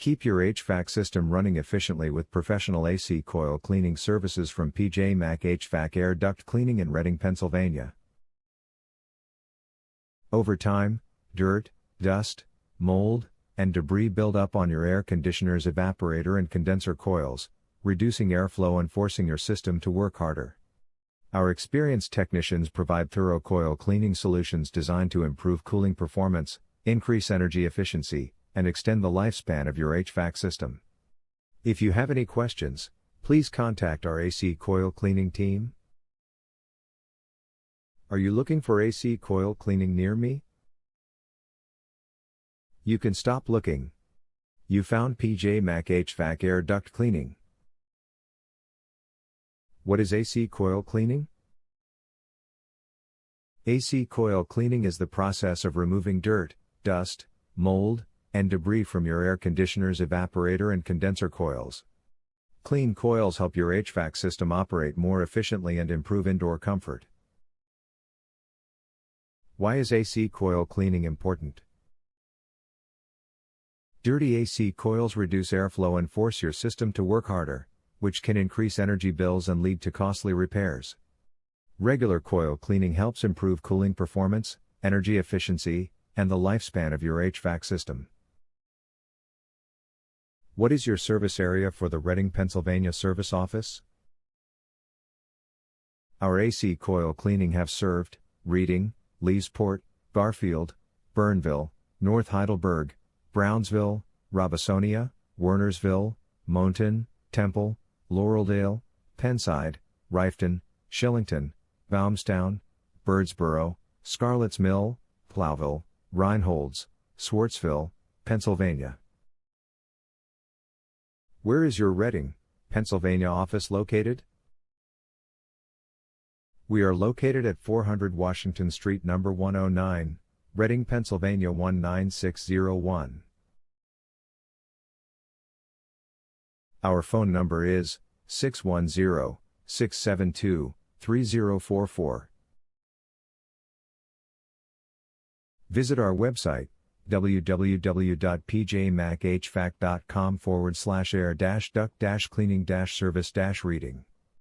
Keep your HVAC system running efficiently with professional AC coil cleaning services from PJ Mac HVAC Air Duct Cleaning in Reading, Pennsylvania. Over time, dirt, dust, mold, and debris build up on your air conditioner's evaporator and condenser coils, reducing airflow and forcing your system to work harder. Our experienced technicians provide thorough coil cleaning solutions designed to improve cooling performance, increase energy efficiency, and extend the lifespan of your HVAC system. If you have any questions, please contact our AC coil cleaning team. Are you looking for AC coil cleaning near me? You can stop looking. You found PJ Mac HVAC Air Duct Cleaning. What is AC coil cleaning? AC coil cleaning is the process of removing dirt, dust, mold, and debris from your air conditioner's evaporator and condenser coils. Clean coils help your HVAC system operate more efficiently and improve indoor comfort. Why is AC coil cleaning important? Dirty AC coils reduce airflow and force your system to work harder, which can increase energy bills and lead to costly repairs. Regular coil cleaning helps improve cooling performance, energy efficiency, and the lifespan of your HVAC system. What is your service area for the Reading, Pennsylvania service office? Our AC coil cleaning have served Reading, Leesport, Garfield, Burnville, North Heidelberg, Brownsville, Robisonia, Wernersville, Moulton, Temple, Laureldale, Penside, Rifton, Shillington, Baumstown, Birdsboro, Scarlett's Mill, Plowville, Reinholds, Swartzville, Pennsylvania. Where is your Reading, Pennsylvania office located? We are located at 400 Washington Street No. 109, Reading, Pennsylvania 19601. Our phone number is 610-672-3044. Visit our website, www.pjmachvac.com/air-duct-cleaning-service-reading.